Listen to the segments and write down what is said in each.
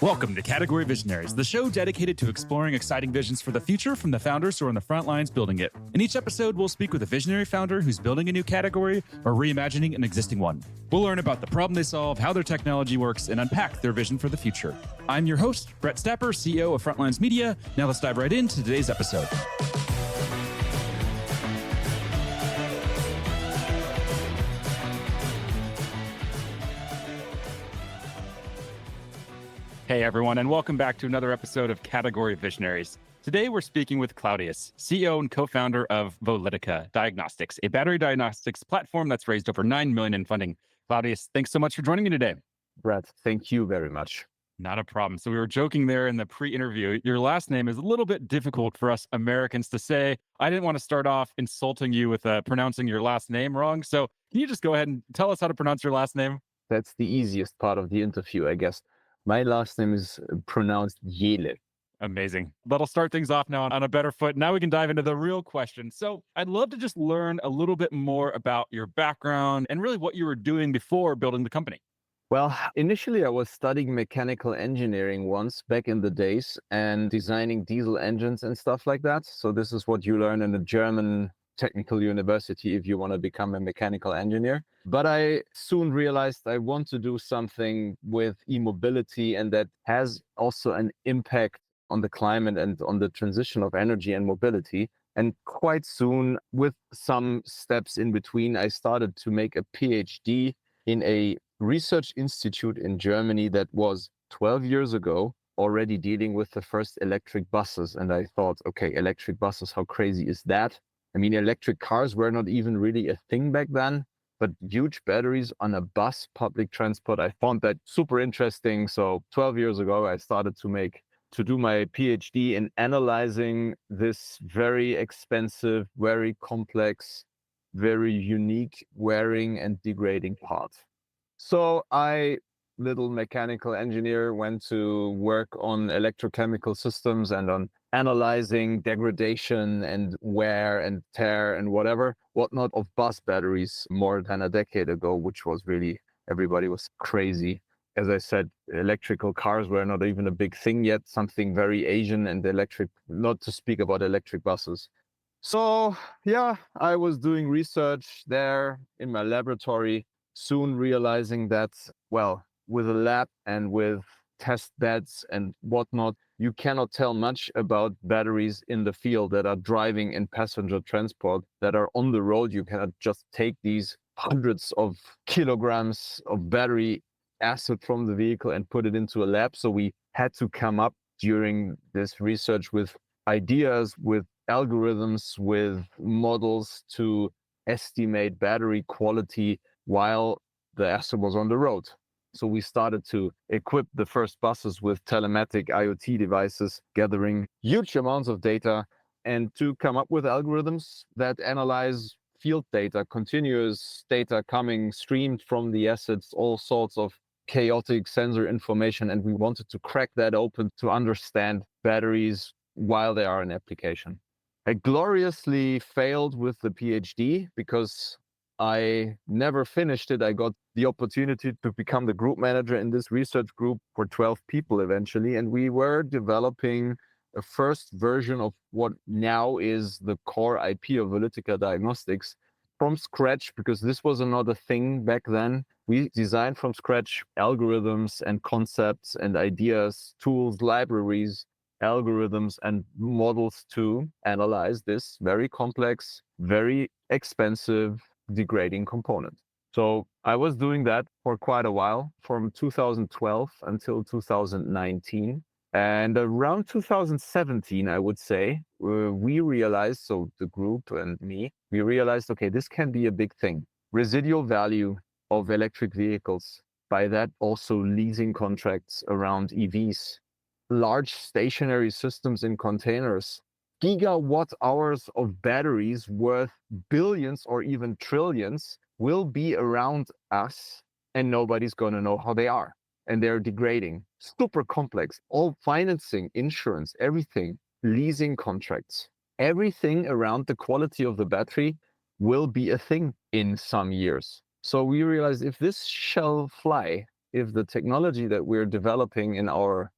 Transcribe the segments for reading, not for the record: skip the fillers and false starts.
Welcome to Category Visionaries, the show dedicated to exploring exciting visions for the future from the founders who are on the front lines building it. In each episode, we'll speak with a visionary founder who's building a new category or reimagining an existing one. We'll learn about the problem they solve, how their technology works, and unpack their vision for the future. I'm your host, Brett Stapper, CEO of Frontlines Media. Now let's dive right into today's episode. Hey everyone, and welcome back to another episode of Category Visionaries. Today we're speaking with Claudius, CEO and co-founder of Volytica Diagnostics, a battery diagnostics platform that's raised over $9 million in funding. Claudius, thanks so much for joining me today. Brett, thank you very much. Not a problem. So we were joking there in the pre-interview. Your last name is a little bit difficult for us Americans to say. I didn't want to start off insulting you with pronouncing your last name wrong. So can you just go ahead and tell us how to pronounce your last name? That's the easiest part of the interview, I guess. My last name is pronounced Jehle. Amazing. That'll start things off now on a better foot. Now we can dive into the real question. So I'd love to just learn a little bit more about your background and really what you were doing before building the company. Well, initially I was studying mechanical engineering once back in the days and designing diesel engines and stuff like that. So this is what you learn in a German technical university if you want to become a mechanical engineer. But I soon realized I want to do something with e-mobility, and that has also an impact on the climate and on the transition of energy and mobility. And quite soon, with some steps in between, I started to make a PhD in a research institute in Germany that was 12 years ago already dealing with the first electric buses. And I thought, okay, electric buses, how crazy is that? I mean, electric cars were not even really a thing back then, but huge batteries on a bus, public transport, I found that super interesting. So 12 years ago, I started to do my PhD in analyzing this very expensive, very complex, very unique wearing and degrading part. So little mechanical engineer, went to work on electrochemical systems and on analyzing degradation and wear and tear and whatnot of bus batteries more than a decade ago, which was really, everybody was crazy. As I said, electrical cars were not even a big thing yet, something very Asian, and electric, not to speak about electric buses. So yeah, I was doing research there in my laboratory, soon realizing that, well, with a lab and with test beds and whatnot, you cannot tell much about batteries in the field that are driving in passenger transport, that are on the road. You cannot just take these hundreds of kilograms of battery acid from the vehicle and put it into a lab. So we had to come up during this research with ideas, with algorithms, with models to estimate battery quality while the acid was on the road. So we started to equip the first buses with telematic IoT devices, gathering huge amounts of data, and to come up with algorithms that analyze field data, continuous data coming streamed from the assets, all sorts of chaotic sensor information. And we wanted to crack that open to understand batteries while they are in application. I gloriously failed with the PhD because I never finished it. I got the opportunity to become the group manager in this research group for 12 people eventually. And we were developing a first version of what now is the core IP of Volytica Diagnostics from scratch, because this was another thing back then. We designed from scratch algorithms and concepts and ideas, tools, libraries, algorithms and models to analyze this very complex, very expensive, degrading component. So I was doing that for quite a while, from 2012 until 2019. And around 2017, I would say, we realized, so the group and me, we realized, okay, this can be a big thing. Residual value of electric vehicles, by that also leasing contracts around EVs, large stationary systems in containers, gigawatt hours of batteries worth billions or even trillions will be around us, and nobody's going to know how they are. And they're degrading. Super complex. All financing, insurance, everything, leasing contracts, everything around the quality of the battery will be a thing in some years. So we realized if this shall fly, if the technology that we're developing in our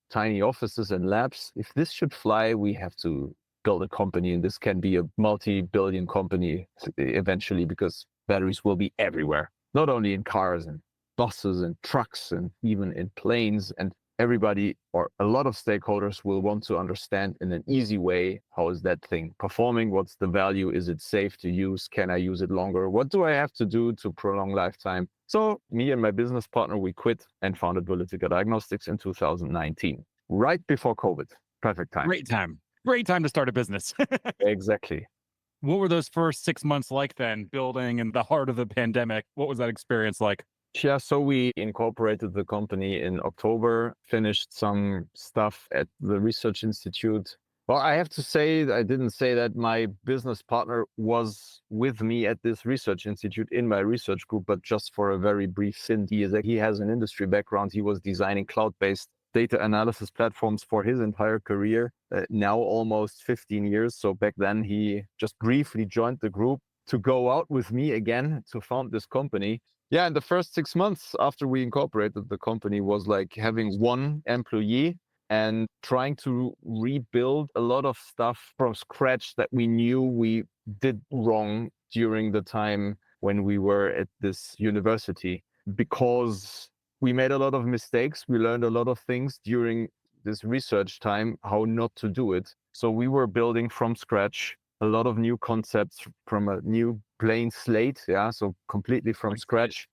tiny offices and labs, if this should fly, we have to build a company, and this can be a multi-billion company eventually, because batteries will be everywhere, not only in cars and buses and trucks and even in planes. And everybody, or a lot of stakeholders, will want to understand in an easy way, how is that thing performing? What's the value? Is it safe to use? Can I use it longer? What do I have to do to prolong lifetime? So me and my business partner, we quit and founded Volytica Diagnostics in 2019, right before COVID. Perfect time. Great time. Great time to start a business. Exactly. What were those first 6 months like then, building in the heart of the pandemic? What was that experience like? Yeah, so we incorporated the company in October, finished some stuff at the research institute. Well, I have to say, I didn't say that my business partner was with me at this research institute in my research group, but just for a very brief stint. He has an industry background. He was designing cloud-based data analysis platforms for his entire career, now almost 15 years. So back then, he just briefly joined the group to go out with me again to found this company. Yeah, and the first 6 months after we incorporated the company was like having one employee and trying to rebuild a lot of stuff from scratch that we knew we did wrong during the time when we were at this university, because we made a lot of mistakes. We learned a lot of things during this research time, how not to do it. So we were building from scratch a lot of new concepts from a new plain slate. Yeah, so completely from scratch.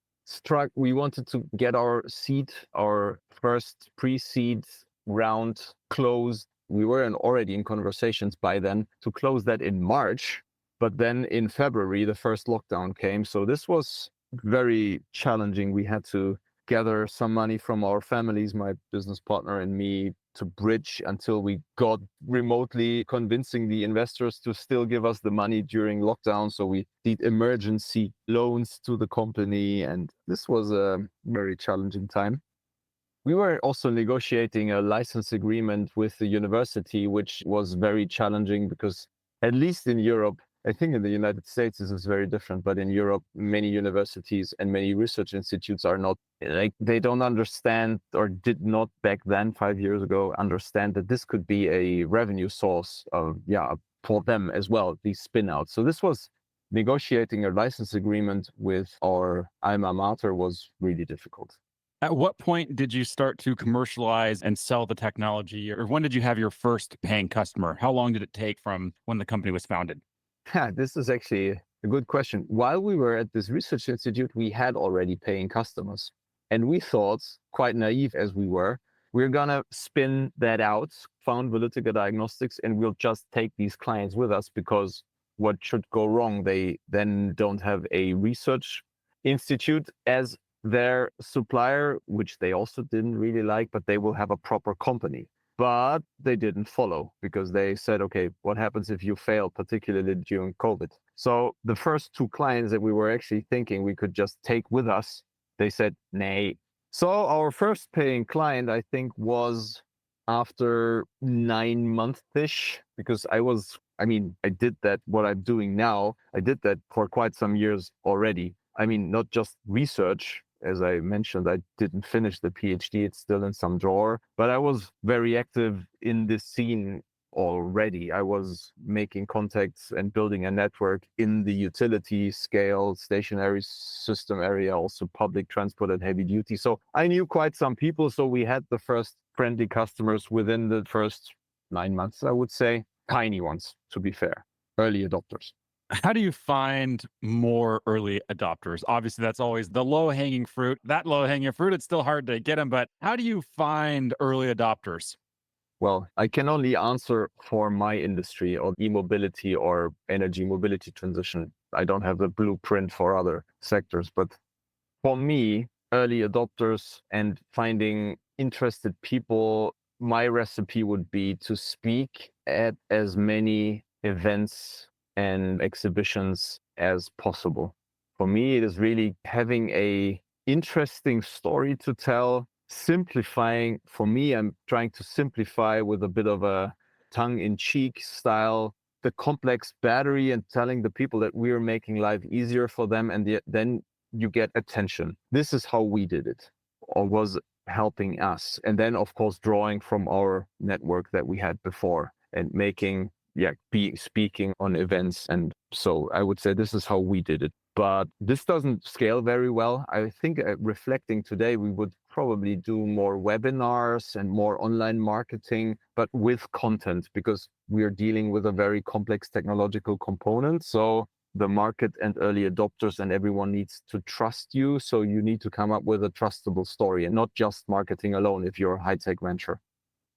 We wanted to get our first pre-seed round closed. We were already in conversations by then to close that in March. But then in February, the first lockdown came. So this was very challenging. We had to gather some money from our families, my business partner and me, to bridge until we got remotely convincing the investors to still give us the money during lockdown. So we did emergency loans to the company, and this was a very challenging time. We were also negotiating a license agreement with the university, which was very challenging because, at least in Europe, I think in the United States this is very different, but in Europe, many universities and many research institutes are not, like, they don't understand, or did not back then, 5 years ago, understand that this could be a revenue source for them as well, these spin-outs. So this was negotiating a license agreement with our alma mater was really difficult. At what point did you start to commercialize and sell the technology, or when did you have your first paying customer? How long did it take from when the company was founded? This is actually a good question. While we were at this research institute, we had already paying customers. And we thought, quite naive as we were, we're going to spin that out, found Volytica Diagnostics, and we'll just take these clients with us, because what should go wrong? They then don't have a research institute as their supplier, which they also didn't really like, but they will have a proper company. But they didn't follow, because they said, okay, what happens if you fail, particularly during COVID? So the first two clients that we were actually thinking we could just take with us, they said, nay. So our first paying client, I think, was after 9 months-ish, because I did that, what I'm doing now, I did that for quite some years already. I mean, not just research. As I mentioned, I didn't finish the PhD. It's still in some drawer, but I was very active in this scene already. I was making contacts and building a network in the utility scale, stationary system area, also public transport and heavy duty. So I knew quite some people. So we had the first friendly customers within the first 9 months, I would say. Tiny ones, to be fair, early adopters. How do you find more early adopters? Obviously, that's always the low-hanging fruit. That low-hanging fruit, it's still hard to get them, but how do you find early adopters? Well, I can only answer for my industry, or e-mobility or energy mobility transition. I don't have the blueprint for other sectors, but for me, early adopters and finding interested people, my recipe would be to speak at as many events and exhibitions as possible. For me, it is really having a interesting story to tell, simplifying. For me, I'm trying to simplify with a bit of a tongue-in-cheek style the complex battery, and telling the people that we're making life easier for them, and then you get attention. This is how we did it. or was helping us. And then, of course, drawing from our network that we had before and speaking on events. And so I would say this is how we did it. But this doesn't scale very well. I think reflecting today, we would probably do more webinars and more online marketing, but with content, because we are dealing with a very complex technological component. So the market and early adopters and everyone needs to trust you. So you need to come up with a trustable story and not just marketing alone if you're a high-tech venture.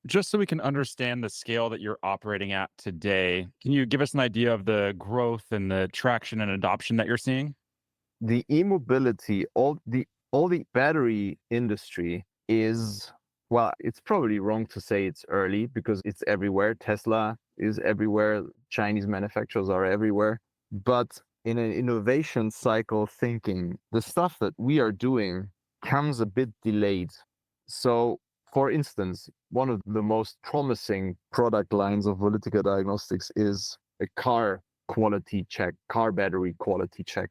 Just so we can understand the scale that you're operating at today, can you give us an idea of the growth and the traction and adoption that you're seeing? The e-mobility, all the battery industry is, well, it's probably wrong to say it's early because it's everywhere. Tesla is everywhere. Chinese manufacturers are everywhere. But in an innovation cycle thinking, the stuff that we are doing comes a bit delayed. So, for instance, one of the most promising product lines of Volytica Diagnostics is a car battery quality check,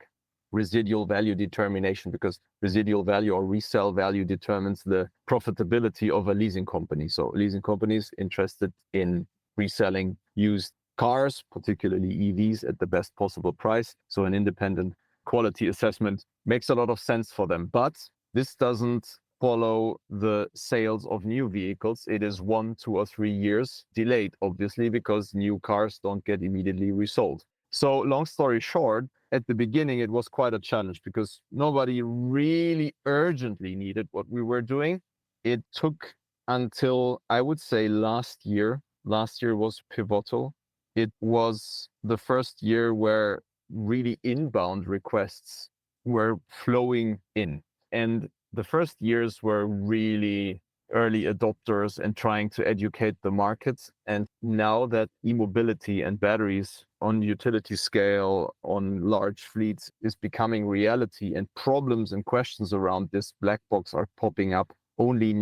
residual value determination, because residual value or resale value determines the profitability of a leasing company. So leasing companies interested in reselling used cars, particularly EVs, at the best possible price. So an independent quality assessment makes a lot of sense for them. But this doesn't follow the sales of new vehicles. It is 1, 2, or 3 years delayed, obviously, because new cars don't get immediately resold. So long story short, at the beginning, it was quite a challenge because nobody really urgently needed what we were doing. It took until, I would say, last year. Last year was pivotal. It was the first year where really inbound requests were flowing in. And the first years were really early adopters and trying to educate the markets. And now that e-mobility and batteries on utility scale, on large fleets is becoming reality, and problems and questions around this black box are popping up only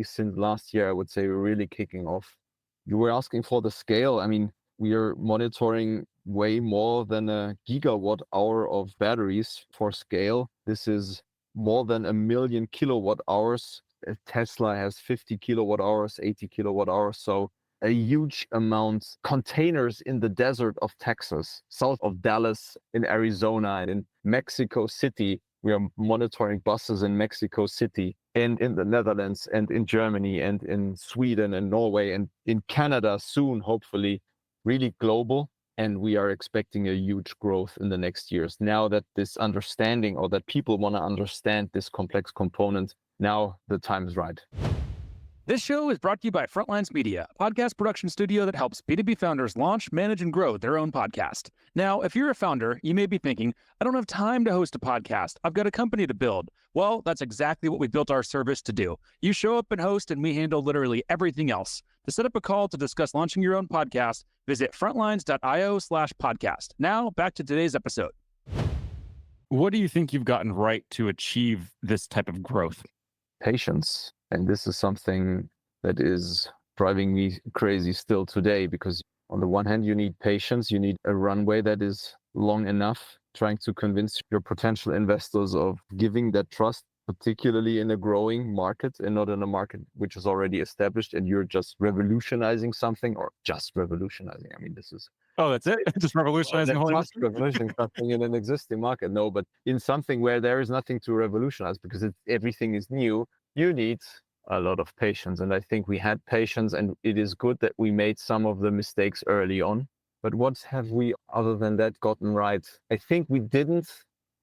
since last year, I would say we're really kicking off. You were asking for the scale. I mean, we are monitoring way more than a gigawatt hour of batteries for scale. This is more than 1 million kilowatt hours. Tesla has 50 kilowatt hours, 80 kilowatt hours. So a huge amount. Containers in the desert of Texas, south of Dallas, in Arizona, and in Mexico City. We are monitoring buses in Mexico City and in the Netherlands and in Germany and in Sweden and Norway and in Canada soon, hopefully, really global. And we are expecting a huge growth in the next years. Now that this understanding, or that people want to understand this complex component, now the time is right. This show is brought to you by Frontlines Media, a podcast production studio that helps B2B founders launch, manage, and grow their own podcast. Now, if you're a founder, you may be thinking, I don't have time to host a podcast. I've got a company to build. Well, that's exactly what we built our service to do. You show up and host, and we handle literally everything else. To set up a call to discuss launching your own podcast, visit frontlines.io/podcast. Now, back to today's episode. What do you think you've gotten right to achieve this type of growth? Patience. And this is something that is driving me crazy still today, because on the one hand, you need patience, you need a runway that is long enough, trying to convince your potential investors of giving that trust, particularly in a growing market and not in a market which is already established and you're just revolutionizing something, or just revolutionizing. I mean, this is... Oh, that's it? Just revolutionizing the whole industry? Revolutionizing something in an existing market. No, but in something where there is nothing to revolutionize because everything is new, you need a lot of patience. And I think we had patience, and it is good that we made some of the mistakes early on. But what have we, other than that, gotten right? I think we didn't,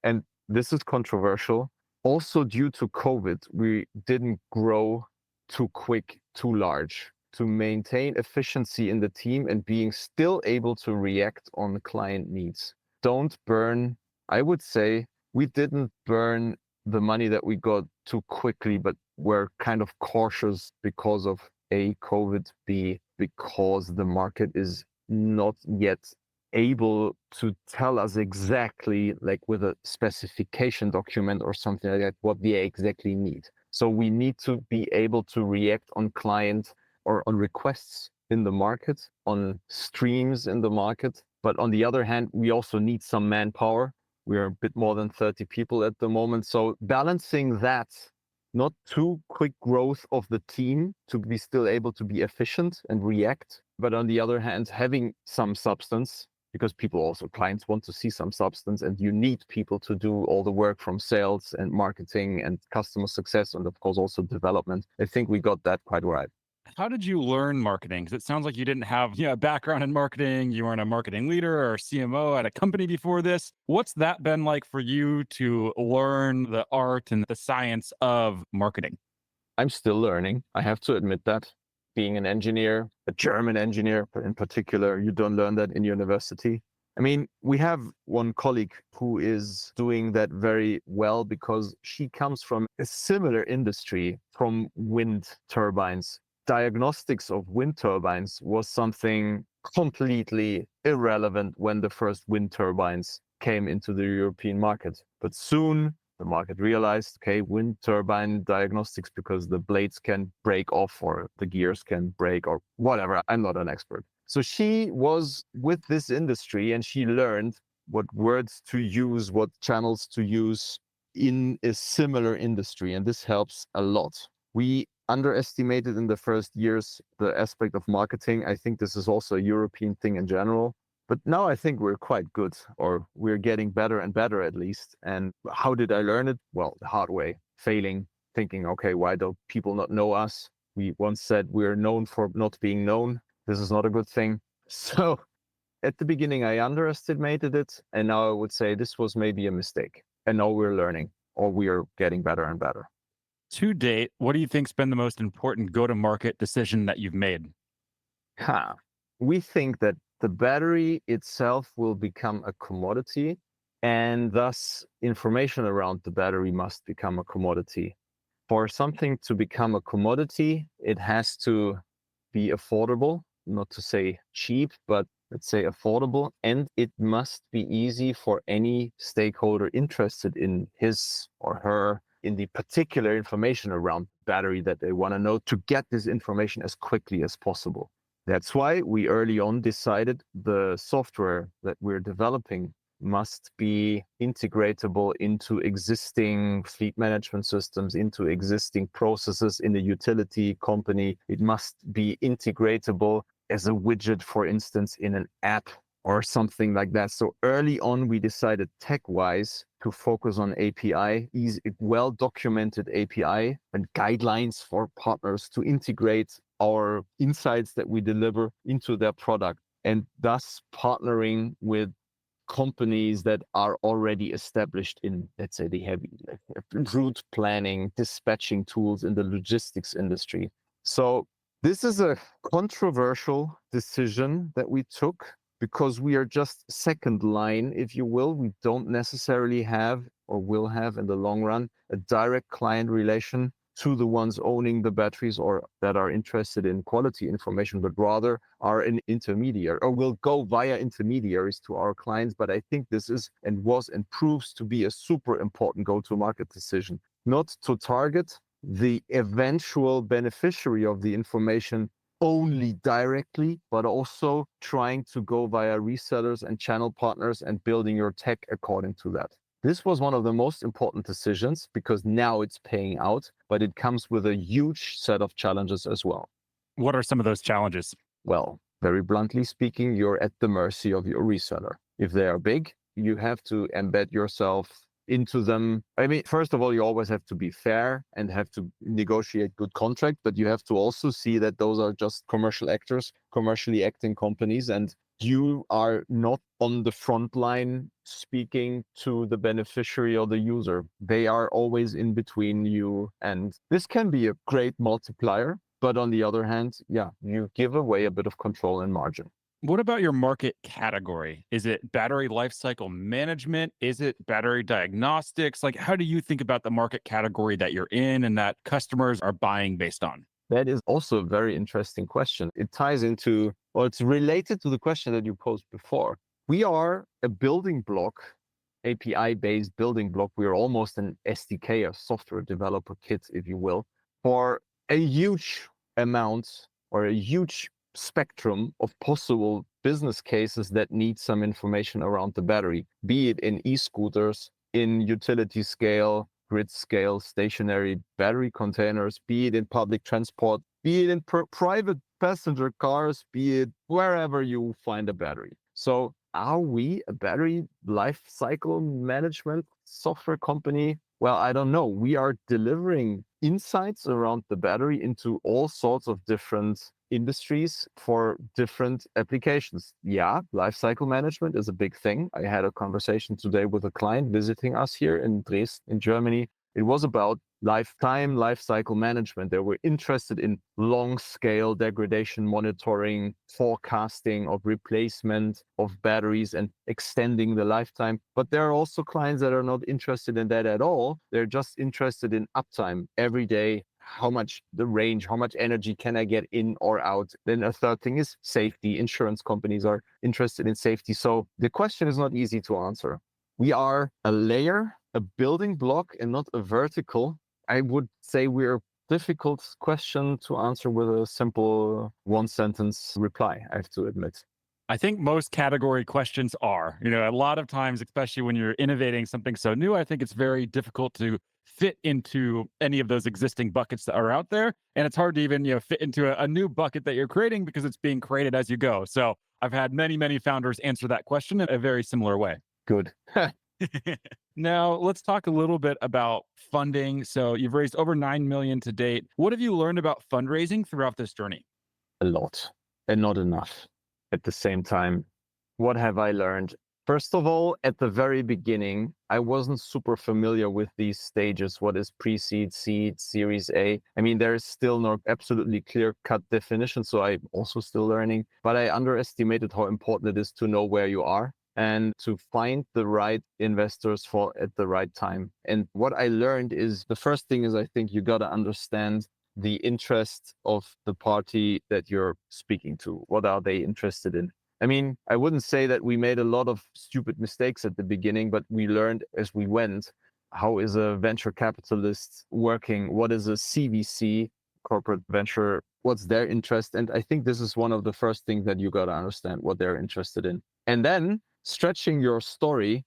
and this is controversial, also due to COVID, we didn't grow too quick, too large. To maintain efficiency in the team and being still able to react on client needs. Don't burn, I would say, we didn't burn the money that we got too quickly, but we're kind of cautious because of A, COVID, B, because the market is not yet able to tell us exactly, like with a specification document or something like that, what they exactly need. So we need to be able to react on client or on requests in the market, on streams in the market. But on the other hand, we also need some manpower. We are a bit more than 30 people at the moment. So balancing that not too quick growth of the team to be still able to be efficient and react. But on the other hand, having some substance, because people also, clients want to see some substance, and you need people to do all the work from sales and marketing and customer success, and of course also development. I think we got that quite right. How did you learn marketing? Because it sounds like you didn't have a background in marketing. You weren't a marketing leader or CMO at a company before this. What's that been like for you to learn the art and the science of marketing? I'm still learning. I have to admit that. Being an engineer, a German engineer in particular, you don't learn that in university. I mean, we have one colleague who is doing that very well because she comes from a similar industry, from wind turbines. Diagnostics of wind turbines was something completely irrelevant when the first wind turbines came into the European market. But soon the market realized, okay, wind turbine diagnostics, because the blades can break off or the gears can break or whatever. I'm not an expert. So she was with this industry and she learned what words to use, what channels to use in a similar industry. And this helps a lot. We underestimated in the first years the aspect of marketing. I think this is also a European thing in general. But now I think we're quite good, or we're getting better and better at least. And how did I learn it? Well, the hard way, failing, thinking, okay, why don't people not know us? We once said we're known for not being known. This is not a good thing. So at the beginning, I underestimated it. And now I would say this was maybe a mistake. And now we're learning, or we are getting better and better. To date, what do you think's been the most important go-to-market decision that you've made? We think that the battery itself will become a commodity, and thus information around the battery must become a commodity. For something to become a commodity, it has to be affordable, not to say cheap, but let's say affordable, and it must be easy for any stakeholder interested in his or her in the particular information around battery that they want to know, to get this information as quickly as possible. That's why we early on decided the software that we're developing must be integratable into existing fleet management systems, into existing processes in a utility company. It must be integratable as a widget, for instance, in an app or something like that. So early on, we decided tech-wise to focus on API, well-documented API and guidelines for partners to integrate our insights that we deliver into their product, and thus partnering with companies that are already established in, let's say, the heavy route planning, dispatching tools in the logistics industry. So this is a controversial decision that we took because we are just second line, if you will. We don't necessarily have, or will have in the long run, a direct client relation to the ones owning the batteries or that are interested in quality information, but rather are an intermediary or will go via intermediaries to our clients. But I think this is and was and proves to be a super important go-to-market decision, not to target the eventual beneficiary of the information only directly, but also trying to go via resellers and channel partners and building your tech according to that. This was one of the most important decisions because now it's paying out, but it comes with a huge set of challenges as well. What are some of those challenges? Well, very bluntly speaking, you're at the mercy of your reseller. If they are big, you have to embed yourself into them. I mean, first of all, you always have to be fair and have to negotiate good contract, but you have to also see that those are just commercial actors, commercially acting companies, and you are not on the front line speaking to the beneficiary or the user. They are always in between you. And this can be a great multiplier. But on the other hand, yeah, you give away a bit of control and margin. What about your market category? Is it battery lifecycle management? Is it battery diagnostics? Like, how do you think about the market category that you're in and that customers are buying based on? That is also a very interesting question. It ties into, or it's related to the question that you posed before. We are a building block, API-based building block. We are almost an SDK, a software developer kit, if you will, for a huge amount or a huge spectrum of possible business cases that need some information around the battery, be it in e-scooters, in utility scale, grid scale stationary battery containers, be it in public transport, be it in private passenger cars, be it wherever you find a battery. So are we a battery life cycle management software company? Well, I don't know. We are delivering insights around the battery into all sorts of different industries for different applications. Yeah, life cycle management is a big thing. I had a conversation today with a client visiting us here in Dresden, in Germany. It was about lifetime life cycle management. They were interested in long scale degradation monitoring, forecasting of replacement of batteries and extending the lifetime. But there are also clients that are not interested in that at all. They're just interested in uptime every day. How much the range, how much energy can I get in or out? Then a third thing is safety. Insurance companies are interested in safety. So the question is not easy to answer. We are a layer, a building block, and not a vertical. I would say we're a difficult question to answer with a simple one sentence reply, I have to admit. I think most category questions are, a lot of times, especially when you're innovating something so new, I think it's very difficult to fit into any of those existing buckets that are out there. And it's hard to even, fit into a new bucket that you're creating because it's being created as you go. So I've had many, many founders answer that question in a very similar way. Good. Now, let's talk a little bit about funding. So you've raised over 9 million to date. What have you learned about fundraising throughout this journey? A lot, and not enough at the same time. What have I learned? First of all, at the very beginning, I wasn't super familiar with these stages. What is pre-seed, seed, Series A? I mean, there is still no absolutely clear-cut definition, so I'm also still learning. But I underestimated how important it is to know where you are and to find the right investors for at the right time. And what I learned is the first thing is I think you got to understand the interest of the party that you're speaking to. What are they interested in? I mean, I wouldn't say that we made a lot of stupid mistakes at the beginning, but we learned as we went. How is a venture capitalist working? What is a CVC, corporate venture? What's their interest? And I think this is one of the first things that you got to understand what they're interested in. And then stretching your story.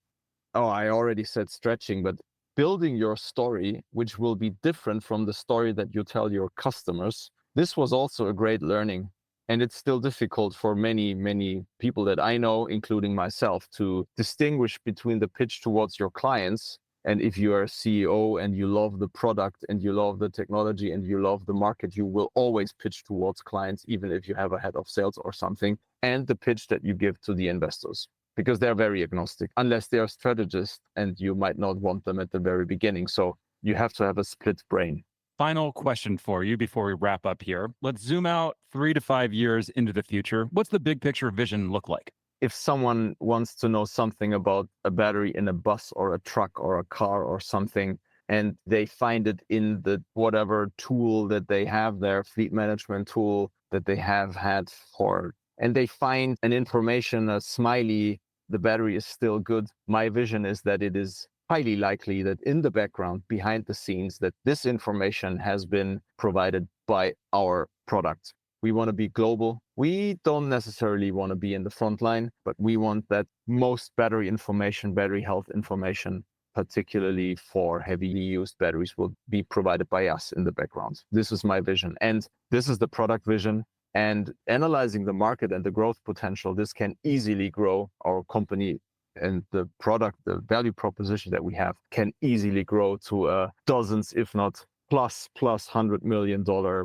Oh, I already said stretching, but building your story, which will be different from the story that you tell your customers. This was also a great learning. And it's still difficult for many, many people that I know, including myself, to distinguish between the pitch towards your clients. And if you are a CEO and you love the product and you love the technology and you love the market, you will always pitch towards clients, even if you have a head of sales or something, and the pitch that you give to the investors, because they're very agnostic, unless they are strategists and you might not want them at the very beginning. So you have to have a split brain. Final question for you before we wrap up here. Let's zoom out 3 to 5 years into the future. What's the big picture vision look like? If someone wants to know something about a battery in a bus or a truck or a car or something, and they find it in the whatever tool that they have, their fleet management tool that they have had for, and they find an information, a smiley, the battery is still good. My vision is that it is highly likely that in the background, behind the scenes, that this information has been provided by our product. We want to be global. We don't necessarily want to be in the front line, but we want that most battery information, battery health information, particularly for heavily used batteries, will be provided by us in the background. This is my vision. And this is the product vision. And analyzing the market and the growth potential, this can easily grow our company, and the product, the value proposition that we have can easily grow to dozens, if not plus $100 million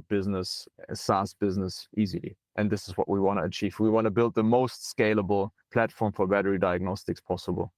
business, SaaS business easily. And this is what we want to achieve. We want to build the most scalable platform for battery diagnostics possible.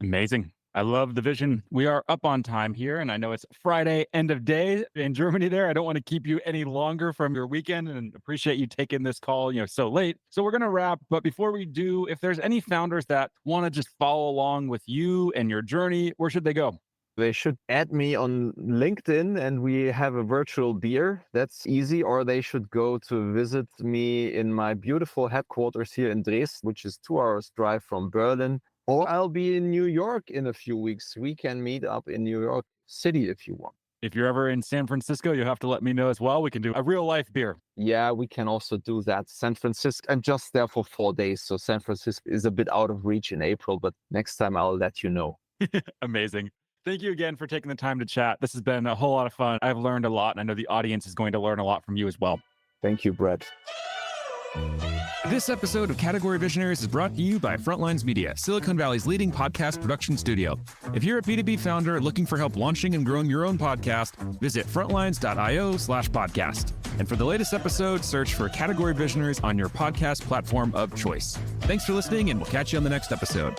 Amazing. I love the vision. We are up on time here, and I know it's Friday, end of day in Germany there. I don't want to keep you any longer from your weekend, and appreciate you taking this call, so late. So we're going to wrap. But before we do, if there's any founders that want to just follow along with you and your journey, where should they go? They should add me on LinkedIn and we have a virtual beer. That's easy. Or they should go to visit me in my beautiful headquarters here in Dresden, which is 2 hours drive from Berlin. Or I'll be in New York in a few weeks. We can meet up in New York City if you want. If you're ever in San Francisco, you'll have to let me know as well. We can do a real life beer. Yeah, we can also do that. San Francisco, I'm just there for 4 days. So San Francisco is a bit out of reach in April, but next time I'll let you know. Amazing. Thank you again for taking the time to chat. This has been a whole lot of fun. I've learned a lot, and I know the audience is going to learn a lot from you as well. Thank you, Brett. This episode of Category Visionaries is brought to you by Frontlines Media, Silicon Valley's leading podcast production studio. If you're a B2B founder looking for help launching and growing your own podcast, visit frontlines.io/podcast. And for the latest episode, search for Category Visionaries on your podcast platform of choice. Thanks for listening, and we'll catch you on the next episode.